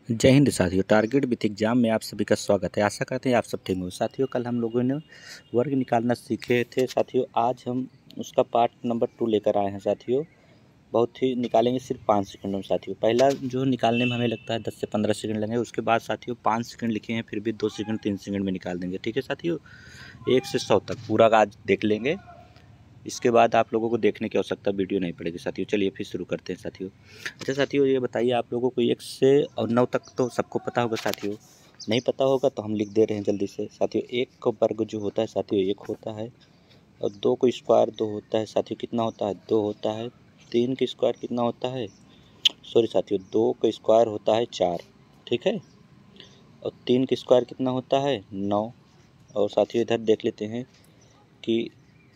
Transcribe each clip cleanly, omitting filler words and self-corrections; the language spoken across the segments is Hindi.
जय हिंद साथियों। टारगेट विथ एग्जाम में आप सभी का स्वागत है। आशा करते हैं आप सब ठीक हो। साथियों, कल हम लोगों ने वर्ग निकालना सीखे थे। साथियों, आज हम उसका पार्ट नंबर 2 लेकर आए हैं। साथियों, बहुत ही निकालेंगे सिर्फ 5 सेकंड में। साथियों, पहला जो निकालने में हमें लगता है 10 से 15 सेकंड लगेंगे। उसके बाद साथियों 5 सेकंड लिखे हैं, फिर भी 2 सेकंड 3 सेकंड में निकाल देंगे। ठीक है साथियों, 1 से 100 तक पूरा का आज देख लेंगे। इसके बाद आप लोगों को देखने की आवश्यकता वीडियो नहीं पड़ेगी। साथियों, चलिए फिर शुरू करते हैं। साथियों, अच्छा साथियों, ये बताइए आप लोगों को 1 से 9 तक तो सबको पता होगा। साथियों, नहीं पता होगा तो हम लिख दे रहे हैं जल्दी से। साथियों, 1 का वर्ग जो होता है साथियों 1 होता है, और 2 का स्क्वायर 2 होता है। साथियों, कितना होता है? 2 होता है। 3 का स्क्वायर कितना होता है? सॉरी साथियों, 2 का स्क्वायर होता है 4। ठीक है, और 3 का स्क्वायर कितना होता है? 9। और साथियों इधर देख लेते हैं कि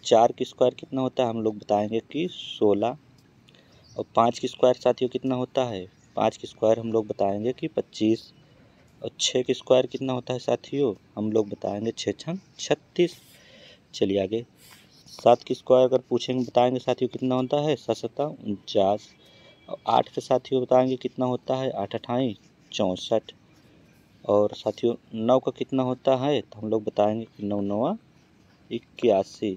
4 की स्क्वायर कितना होता है, हम लोग बताएंगे कि 16। और 5 की स्क्वायर साथियों कितना होता है? 5 की स्क्वायर हम लोग बताएंगे कि 25। और 6 की स्क्वायर कितना होता है साथियों? हम लोग बताएंगे 6 छंग 36। चलिए आगे। 7 की स्क्वायर अगर पूछेंगे बताएंगे साथियों कितना होता है? 7 सत्ता 49। और 8 के साथियों बताएंगे कितना होता है? 8 अठाई 64। और साथियों 9 का कितना होता है? तो हम लोग बताएंगे कि 9 नवा 81।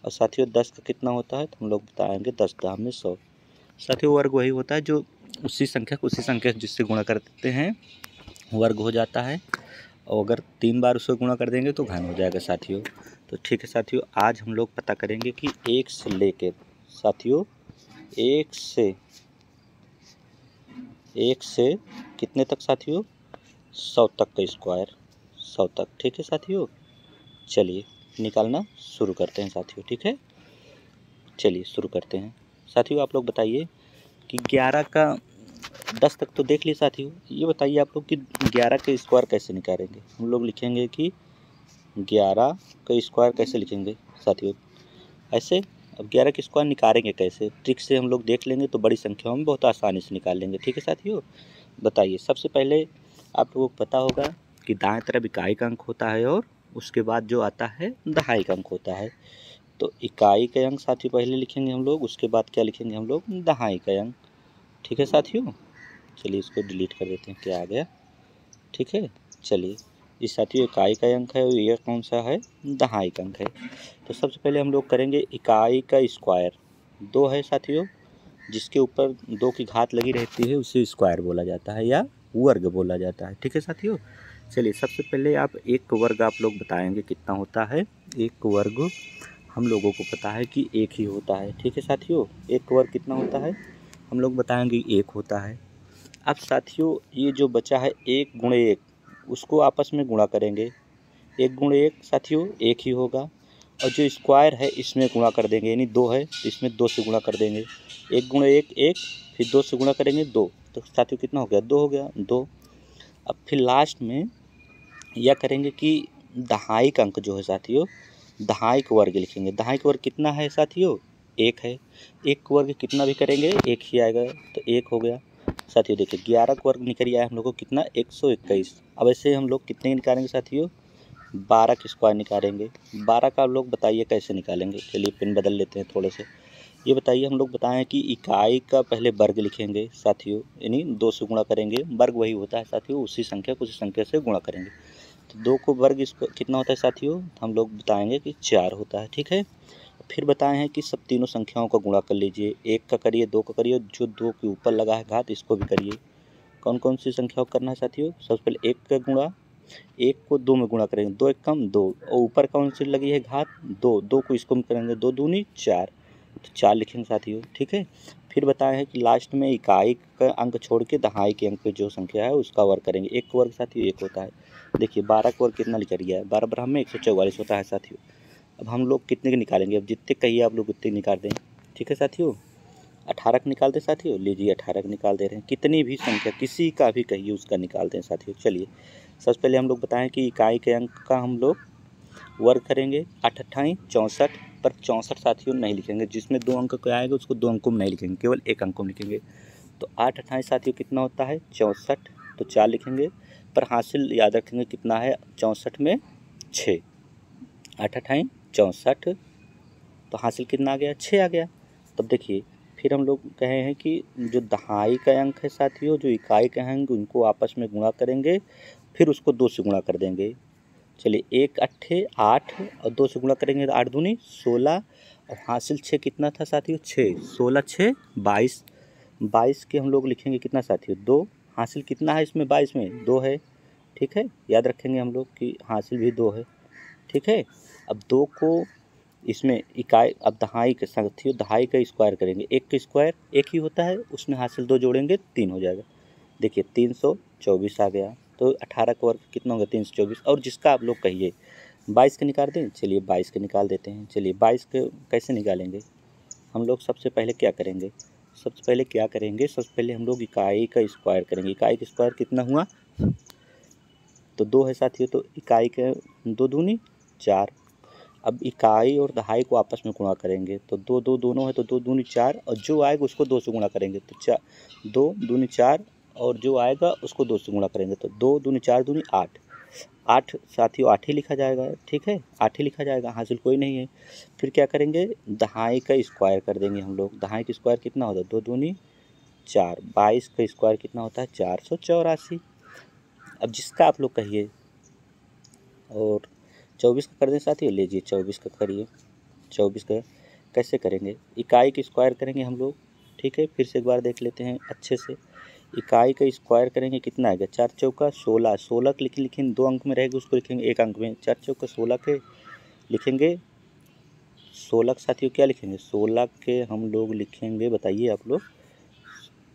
और साथियों 10 का कितना होता है? तो हम लोग बताएंगे 10 दाम में 100। साथियों, वर्ग वही होता है जो उसी संख्या जिससे गुणा कर देते हैं वर्ग हो जाता है। और अगर 3 बार उसको गुणा कर देंगे तो घन हो जाएगा साथियों। तो ठीक है साथियों, आज हम लोग पता करेंगे कि 1 से लेकर साथियों 1 से कितने तक साथियों? 100 तक का स्क्वायर, 100 तक। ठीक है साथियों, चलिए निकालना शुरू करते हैं साथियों। ठीक है, चलिए शुरू करते हैं। साथियों, आप लोग बताइए कि 11 का 10 तक तो देख लिए साथियों। ये बताइए आप लोग कि 11 का स्क्वायर कैसे निकालेंगे। हम लोग लिखेंगे कि 11 का स्क्वायर कैसे लिखेंगे साथियों, ऐसे। अब 11 का स्क्वायर निकालेंगे कैसे, ट्रिक से हम लोग देख लेंगे तो बड़ी संख्याओं में बहुत आसानी से निकाल लेंगे। ठीक है साथियों, बताइए। सबसे पहले आप लोगों को पता होगा कि दाएं तरफ इकाई का अंक होता है और उसके बाद जो आता है दहाई का अंक होता है। तो इकाई का अंक साथियों पहले लिखेंगे हम लोग, उसके बाद क्या लिखेंगे हम लोग? दहाई का अंक। ठीक है साथियों, चलिए इसको डिलीट कर देते हैं, क्या आ गया। ठीक है, चलिए। इस साथियों इकाई का अंक है और ये कौन सा है? दहाई का अंक है। तो सबसे पहले हम लोग करेंगे इकाई का स्क्वायर। 2 है साथियों, जिसके ऊपर 2 की घात लगी रहती है उसे स्क्वायर बोला जाता है या वर्ग बोला जाता है। ठीक है साथियों, चलिए सबसे पहले आप एक वर्ग आप लोग बताएंगे कितना होता है। एक वर्ग हम लोगों को पता है कि 1 ही होता है। ठीक है साथियों, एक वर्ग कितना होता है हम लोग बताएंगे 1 होता है। अब साथियों ये जो बचा है 1 गुणे 1, उसको आपस में गुणा करेंगे। 1 गुणे 1 साथियों 1 ही होगा। और जो स्क्वायर है इसमें गुणा कर देंगे, यानी 2 है तो इसमें 2 से गुणा कर देंगे। 1 गुणे 1 1, फिर 2 से गुणा करेंगे 2, तो साथियों कितना हो गया? 2 हो गया, 2। अब फिर लास्ट में यह करेंगे कि दहाई का अंक जो है साथियों, दहाई का वर्ग लिखेंगे। दहाई का वर्ग कितना है साथियों? 1 है। 1 का वर्ग कितना भी करेंगे 1 ही आएगा, तो 1 हो गया। साथियों देखिए 11 का वर्ग निकल आया हम लोग को कितना? 121। अब ऐसे हम लोग कितने निकालेंगे साथियों? 12 का स्क्वायर निकालेंगे। 12 का आप लोग बताइए कैसे निकालेंगे। चलिए पेन बदल लेते हैं थोड़े से। ये बताइए, हम लोग बताएं कि इकाई का पहले वर्ग लिखेंगे साथियों, यानी 2 से गुणा करेंगे। वर्ग वही होता है साथियों, उसी संख्या को उसी संख्या से गुणा करेंगे। तो 2 को वर्ग इसको कितना होता है साथियों? हम लोग बताएंगे कि 4 होता है। ठीक है, फिर बताए हैं कि सब तीनों संख्याओं का गुणा कर लीजिए। 1 का करिए, 2 का करिए, जो 2 के ऊपर लगा है घात इसको भी करिए। कौन कौन सी संख्याओं को करना है साथियों? सबसे पहले 1 का गुणा, 1 को 2 में गुणा करेंगे, 2 1 कम 2, और ऊपर कौन सी लगी है घात? 2, 2 को इसको में करेंगे, 2 दूनी 4, तो 4 लिखेंगे साथियों। ठीक है, फिर बताए हैं कि लास्ट में इकाई का अंक छोड़ के दहाई के अंक पे जो संख्या है उसका वर्ग करेंगे। 1 का वर्ग साथियों 1 होता है। देखिए 12 का वर्ग कितना लिखा गया है? 12 बराबर में 144 होता है साथियों। अब हम लोग कितने के निकालेंगे? अब जितने कहिए आप लोग उतने निकाल दें। ठीक है साथियों, 18 का निकाल दें साथियों। लीजिए 18 का निकाल दे रहे हैं। कितनी भी संख्या किसी का भी कहिए उसका निकाल दें साथियों। चलिए सबसे पहले हम लोग बताएं कि इकाई के अंक का हम लोग वर्ग करेंगे। 8 अट्ठाई 64, पर 64 साथियों नहीं लिखेंगे, जिसमें 2 अंक का आएगा उसको 2 अंकों में नहीं लिखेंगे, केवल 1 अंकों में लिखेंगे। तो 8 अट्ठाई साथियों कितना होता है? 64, तो 4 लिखेंगे। पर हासिल याद रखेंगे कितना है 64 में 6। 8 अट्ठाई 64, तो हासिल कितना आ गया? 6 आ गया। तब देखिए फिर हम लोग कहे हैं कि जो दहाई का अंक है साथियों, जो इकाई के अंक, उनको आपस में गुणा करेंगे, फिर उसको 2 से गुणा कर देंगे। चलिए 1 अट्ठे 8 और 2 से गुणा करेंगे तो 8 दूनी 16 और हासिल 6 कितना था साथियों, 6, 16 6 22, 22 के हम लोग लिखेंगे कितना साथियों, 2, हासिल कितना है इसमें 22 में, 2 है, ठीक है। याद रखेंगे हम लोग कि हासिल भी 2 है, ठीक है। अब 2 को इसमें इकाई, अब दहाई के साथियों दहाई का स्क्वायर करेंगे, 1 का स्क्वायर 1 ही होता है, उसमें हासिल 2 जोड़ेंगे 3 हो जाएगा। देखिए 324 आ गया, तो 18 का वर्ग कितना होगा 324, और जिसका आप लोग कहिए 22 का निकाल दें। चलिए 22 का निकाल देते हैं। चलिए 22 के कैसे निकालेंगे हम लोग, सबसे पहले क्या करेंगे, सबसे पहले हम लोग इकाई का स्क्वायर करेंगे। इकाई का स्क्वायर कितना हुआ, तो 2 है साथियों, तो इकाई के 2 दूनी 4। अब इकाई और दहाई को आपस में गुणा करेंगे, तो 2 2 दोनों है, तो 2 दूनी 4, और जो आएगा उसको 2 से गुणा करेंगे, तो 2 दूनी 4, और जो आएगा उसको 2 से गुणा करेंगे, तो 2 दूनी 4 दूनी 8, 8 साथियों 8 ही लिखा जाएगा, ठीक है, 8 ही लिखा जाएगा, हासिल कोई नहीं है। फिर क्या करेंगे, दहाई का स्क्वायर कर देंगे हम लोग। दहाई का स्क्वायर कितना होता है, 2 दूनी 4, 22 का स्क्वायर कितना होता है 484। अब जिसका आप लोग कहिए, और 24 का कर दें साथियों, लीजिए 24 का करिए। 24 का कैसे करेंगे, इकाई का स्क्वायर करेंगे हम लोग, ठीक है। फिर से एक बार देख लेते हैं अच्छे से, इकाई का स्क्वायर करेंगे कितना आएगा, 4 चौका 16, 16 के लिखेंगे 2 अंक में रहेगा, उसको लिखेंगे 1 अंक में, 4 चौका 16 के लिखेंगे, 16 साथियों क्या लिखेंगे, 16 के हम लोग लिखेंगे, बताइए आप लोग,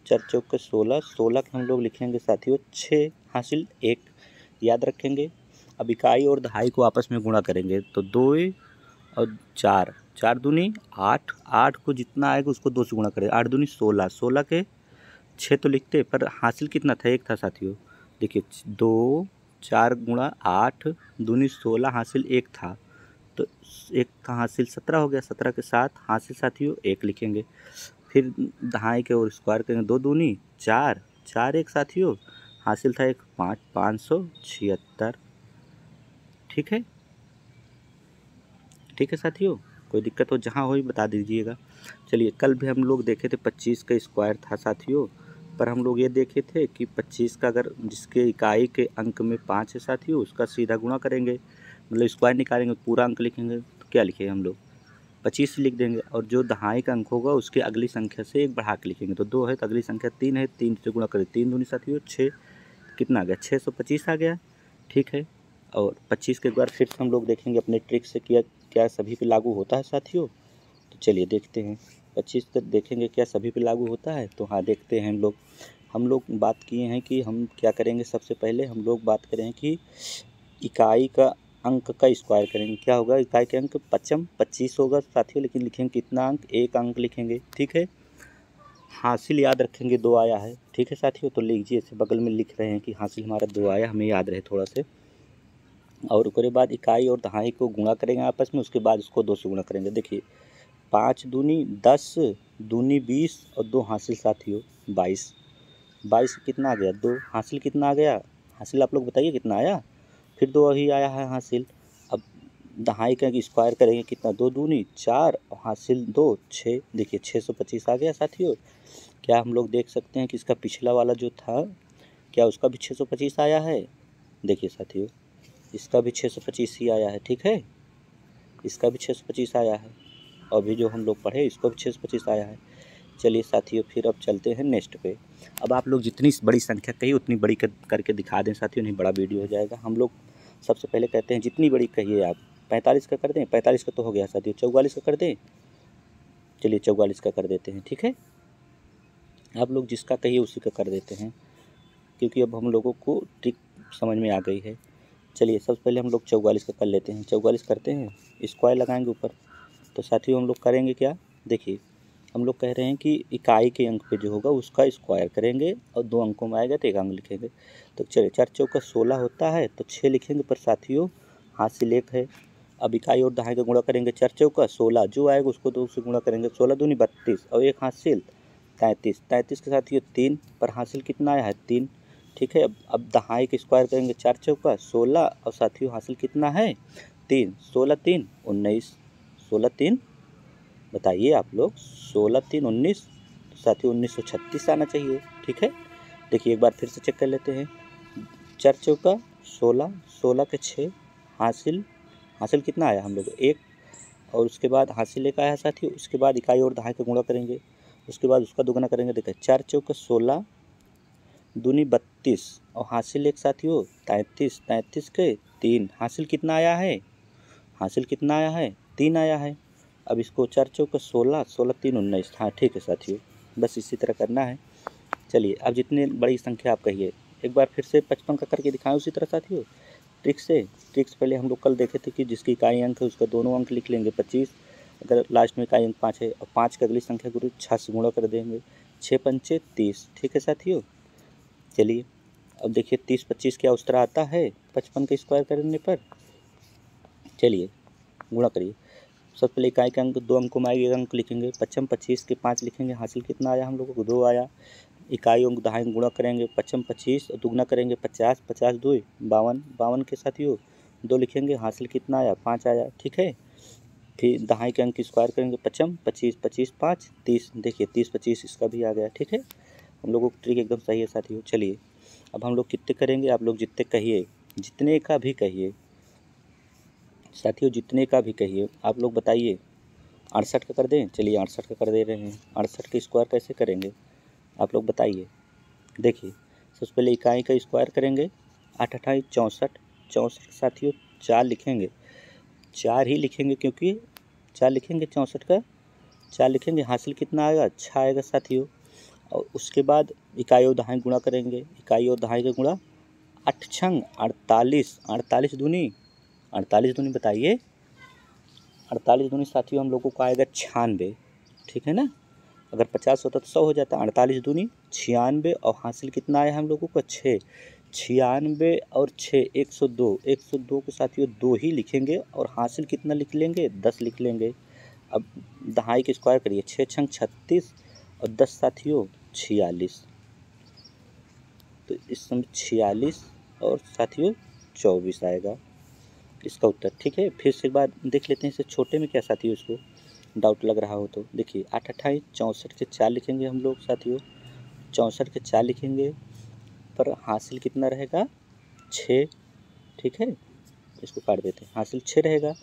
4 चौका 16, 16 के हम लोग लिखेंगे साथियों 6, हासिल 1, याद रखेंगे। अब इकाई और दहाई को आपस में गुणा करेंगे, तो 2 और 4, 4 दूनी 8, 8 को जितना आएगा उसको 2 से गुणा करें, 8 दूनी 16, 16 के 6 तो लिखते, पर हासिल कितना था, 1 था साथियों। देखिए 2 4 गुणा 8 दूनी 16, हासिल 1 था, तो 1 था, हासिल 17 हो गया, 17 के साथ हासिल साथियों 1 लिखेंगे। फिर दहाई के और स्क्वायर करेंगे, 2 दूनी 4, 4 1 साथियों, हासिल था 1, 5, 576, ठीक है, ठीक है साथियों। कोई दिक्कत हो जहाँ हो ही बता दीजिएगा। चलिए कल भी हम लोग देखे थे 25 का स्क्वायर था साथियों, पर हम लोग ये देखे थे कि 25 का अगर जिसके इकाई के अंक में 5 है साथियों, उसका सीधा गुणा करेंगे, मतलब स्क्वायर निकालेंगे, पूरा अंक लिखेंगे, तो क्या लिखेंगे हम लोग 25 लिख देंगे, और जो दहाई का अंक होगा उसके अगली संख्या से 1 बढ़ा के लिखेंगे, तो 2 है तो अगली संख्या 3 है, 3 से गुणा करें, 3 दूनी साथियों 6, कितना आ गया 625 आ गया, ठीक है। और 25 के बाद फिर हम लोग देखेंगे अपने ट्रिक से क्या सभी पे लागू होता है साथियों। तो चलिए देखते हैं, 25 तक देखेंगे क्या सभी पे लागू होता है। तो हाँ देखते हैं हम लोग बात किए हैं कि हम क्या करेंगे, सबसे पहले हम लोग बात करें कि इकाई का अंक का स्क्वायर करेंगे, क्या होगा, इकाई के अंक 25 होगा साथियों, लेकिन लिखेंगे कितना अंक, 1 अंक लिखेंगे, ठीक है। हासिल याद रखेंगे 2 आया है, ठीक है साथियों, तो लीजिए इसे बगल में लिख रहे हैं कि हासिल हमारा 2 आया, हमें याद रहे थोड़ा से। और उसके बाद इकाई और दहाई को गुणा करेंगे आपस में, उसके बाद उसको 2 से गुणा करेंगे। देखिए 5 दूनी 10 दूनी 20 और 2 हासिल साथियों 22, 22 कितना आ गया 2, हासिल कितना आ गया, हासिल आप लोग बताइए कितना आया, फिर 2 ही आया है हासिल। अब दहाई का स्क्वायर करेंगे कितना, 2 दूनी 4 और हासिल 2 6, देखिए 625 आ गया साथियों। क्या हम लोग देख सकते हैं कि इसका पिछला वाला जो था, क्या उसका भी 625 आया है, देखिए साथियों इसका भी 625 ही आया है, ठीक है, इसका भी 625 आया है, और अभी जो हम लोग पढ़े इसको भी 625 आया है। चलिए साथियों फिर अब चलते हैं नेक्स्ट पे। अब आप लोग जितनी बड़ी संख्या कहिए उतनी बड़ी करके दिखा दें साथियों, नहीं बड़ा वीडियो हो जाएगा। हम लोग सबसे पहले कहते हैं जितनी बड़ी कहिए आप, 45 का कर दें, 45 का तो हो गया साथियों, 44 का कर दें, चलिए 44 का कर देते हैं, ठीक है। आप लोग जिसका कहिए उसी का कर देते हैं, क्योंकि अब हम लोगों को ट्रिक समझ में आ गई है। चलिए सबसे पहले हम लोग 44 का कर लेते हैं, 44 करते हैं, स्क्वायर लगाएंगे ऊपर, तो साथियों हम लोग करेंगे क्या, देखिए हम लोग कह रहे हैं कि इकाई के अंक पे जो होगा उसका स्क्वायर करेंगे, और 2 अंकों में आएगा तो 1 अंक लिखेंगे। तो चलिए 4 चौका 16 होता है, तो 6 लिखेंगे, पर साथियों हासिल 1 है। अब इकाई और दहाई का गुणा करेंगे, 4 चौका 16, जो आएगा उसको 2 से गुणा करेंगे, 16 दूनी 32 और 1 हासिल 33, 33 के साथियों 3, पर हासिल कितना आया है 3, ठीक है। अब दहाई का स्क्वायर करेंगे, 4 चौका 16 और साथियों हासिल कितना है 3, 16 3 19, 16 3 बताइए आप लोग, 16 3 19, साथियों 1936 आना चाहिए। ठीक है, देखिए एक बार फिर से चेक कर लेते हैं। 4 चौका 16, 16 के 6, हासिल कितना आया हम लोग 1, और उसके बाद हासिल 1 आया साथियों। उसके बाद इकाई और दहाई का गुणा करेंगे, उसके बाद उसका दुगना करेंगे। देखिए 4 चौका 16 दूनी 32 और हासिल 1 साथियों 33, 33 के 3, हासिल कितना आया है, 3 आया है। अब इसको 4 चौका 16, 16 3 19। हाँ ठीक है साथियों, बस इसी तरह करना है। चलिए अब जितनी बड़ी संख्या आप कहिए, एक बार फिर से 55 का करके दिखाएं उसी तरह साथियों। ट्रिक्स पहले हम लोग कल देखे थे कि जिसकी इकाई अंक है उसका दोनों अंक लिख लेंगे 25, अगर लास्ट में इकाई अंक 5 है, और 5 की अगली संख्या को 6 से गुणा कर देंगे, 6 पंचे 30। ठीक है साथियों, चलिए अब देखिए 30 25 क्या उस तरह आता है 55 का स्क्वायर करने पर। चलिए गुणा करिए। सबसे पहले इकाई के अंक 2 अंकों में आएगा, अंक लिखेंगे 55 25 के 5 लिखेंगे, हासिल कितना आया हम लोगों को 2 आया। इकाई अंक दहाई गुणा करेंगे 55 25 और दुगना करेंगे 50, 50 2 52, 52 के साथियों 2 लिखेंगे, हासिल कितना आया 5 आया। ठीक है, फिर दहाई के अंक स्क्वायर करेंगे 55 25 25 5 30। देखिए 30 25 इसका भी आ गया। ठीक है, हम लोगों की ट्रिक एकदम सही है साथियों। चलिए अब हम लोग कितने करेंगे, आप लोग जितने कहिए, जितने का भी कहिए साथियों, जितने का भी कहिए आप लोग बताइए। 68 का कर दें, चलिए 68 का कर दे रहे हैं। 68 का स्क्वायर कैसे करेंगे आप लोग बताइए। देखिए सबसे पहले इकाई का स्क्वायर करेंगे, 8 अठाई 64, 64 साथियों 4 लिखेंगे, 4 ही लिखेंगे क्योंकि 4 लिखेंगे, 64 का 4 लिखेंगे, हासिल कितना आएगा 6 आएगा साथियों। और उसके बाद इकाई और दहाई गुणा करेंगे, इकाई और दहाई का गुणा 8 छंग 48, 48 दूनी 48 दूनी बताइए, 48 दूनी साथियों हम लोगों को आएगा 96। ठीक है ना, अगर 50 होता तो 100 हो जाता। 48 दूनी 96 और हासिल कितना आया हम लोगों को 6, 96 और 6 102, 102 के साथियों 2 ही लिखेंगे और हासिल कितना लिख लेंगे 10 लिख लेंगे। अब दहाई के स्क्वायर करिए, 6 छंग 36 और 10 साथियों 46, तो इस समय 46 और साथियों 24 आएगा इसका उत्तर। ठीक है, फिर से एक बार देख लेते हैं इसे छोटे में क्या साथियों, इसको डाउट लग रहा हो तो देखिए 8 अठाई 64 के 4 लिखेंगे हम लोग साथियों, 64 के 4 लिखेंगे पर हासिल कितना रहेगा 6। ठीक है, इसको काट देते हैं, हासिल 6 रहेगा।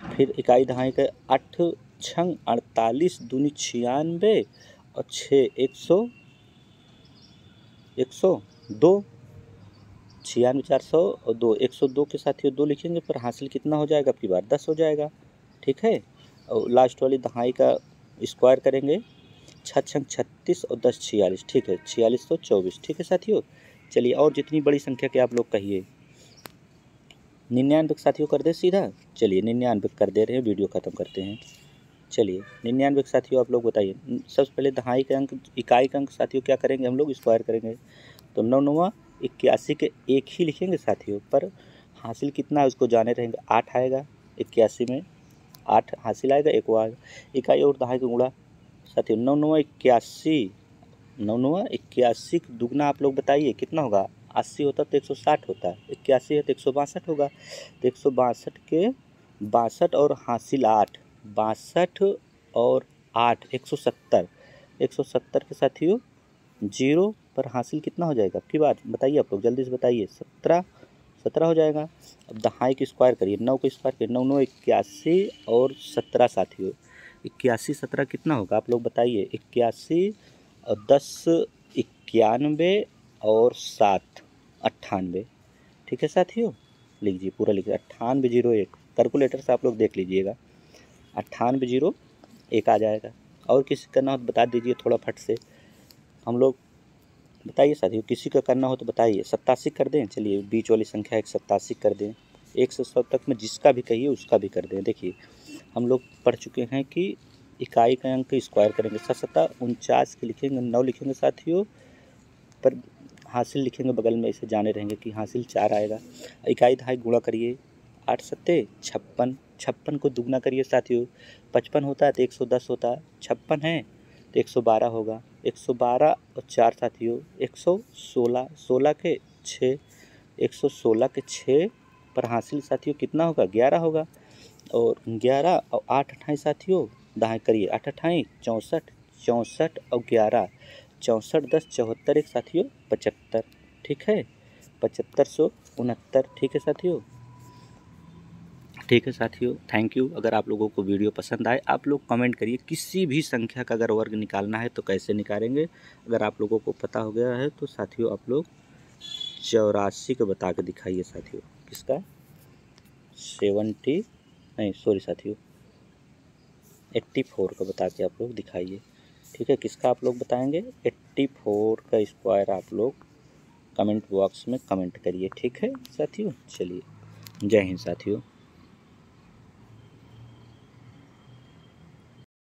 फिर इकाई दहाई का 8 छंग 48 दूनी 96 और 6 102, 96 400 और 2 102 के साथियों 2 लिखेंगे पर हासिल कितना हो जाएगा आपकी बार 10 हो जाएगा। ठीक है, और लास्ट वाली दहाई का स्क्वायर करेंगे, 6 छंग 36 और 10 46। ठीक है, 46 तो 24। ठीक है साथियों, चलिए और जितनी बड़ी संख्या के आप लोग कहिए। 99 साथियों कर दे सीधा, चलिए 99 कर दे रहे हैं, वीडियो ख़त्म करते हैं। चलिए 99 साथियों आप लोग बताइए। सबसे पहले दहाई का अंक इकाई का अंक साथियों क्या करेंगे हम लोग स्क्वायर करेंगे, तो 9 9 81 के 1 ही लिखेंगे साथियों, पर हासिल कितना है उसको जाने रहेंगे, 8 आएगा 81 में, 8 हासिल आएगा, 1 आएगा। इकाई और दहाई का गुणा साथियों 9 9 81, 9 9 81 दुगना आप लोग बताइए कितना होगा, 80 होता तो 160 होता, 81 है तो 162 होगा, तो 162 के 62 और हासिल 8, 62 और 8 170, 170 के साथियों 0 पर हासिल कितना हो जाएगा आपकी बात बताइए, आप लोग जल्दी से बताइए, 17 हो जाएगा। अब दहाई की स्क्वायर करिए, 9 का स्क्वायर करिए, 9 9 81 और 17 साथियों, 81 17 कितना होगा आप लोग बताइए, 81 और 10 91 और 7 98। ठीक है साथियों, लीजिए पूरा लिखिए 9801, कैलकुलेटर से आप लोग देख लीजिएगा, 9801 आ जाएगा। और किसी करना हो तो बता दीजिए थोड़ा फट से, हम लोग बताइए साथियों, किसी का करना हो तो बताइए। 87 कर दें, चलिए बीच वाली संख्या 187 कर दें, 1 से 100 तक में जिसका भी कहिए उसका भी कर दें। देखिए हम लोग पढ़ चुके हैं कि इकाई का अंक स्क्वायर करेंगे, 7 49 के लिखेंगे, 9 लिखेंगे साथियों, पर हासिल लिखेंगे बगल में, इसे जाने रहेंगे कि हासिल 4 आएगा। इकाई दहाई गुणा करिए, 8 सत्ते 56, 56 को दुगना करिए साथियों, 55 होता है तो 110 होता है, 56 है तो 112 होगा, 112 और 4 साथियों 116, 16 के 6, 116 के 6 पर हासिल साथियों कितना होगा 11 होगा, और 11 और 8 अठाई साथियों दहाई करिए, 8 अठाई 64, 64 और 11, 64 10 74 एक साथियों 75, ठीक है, 7569, ठीक है साथियों। ठीक है साथियों, थैंक यू। अगर आप लोगों को वीडियो पसंद आए, आप लोग कमेंट करिए किसी भी संख्या का अगर वर्ग निकालना है तो कैसे निकालेंगे। अगर आप लोगों को पता हो गया है तो साथियों आप लोग 84 को बता के दिखाइए साथियों। किसका 70 नहीं सॉरी साथियों 84 का बता के आप लोग दिखाइए, ठीक है। किसका आप लोग बताएंगे 84 का स्क्वायर आप लोग कमेंट बॉक्स में कमेंट करिए, ठीक है साथियों। चलिए, जय हिंद साथियों।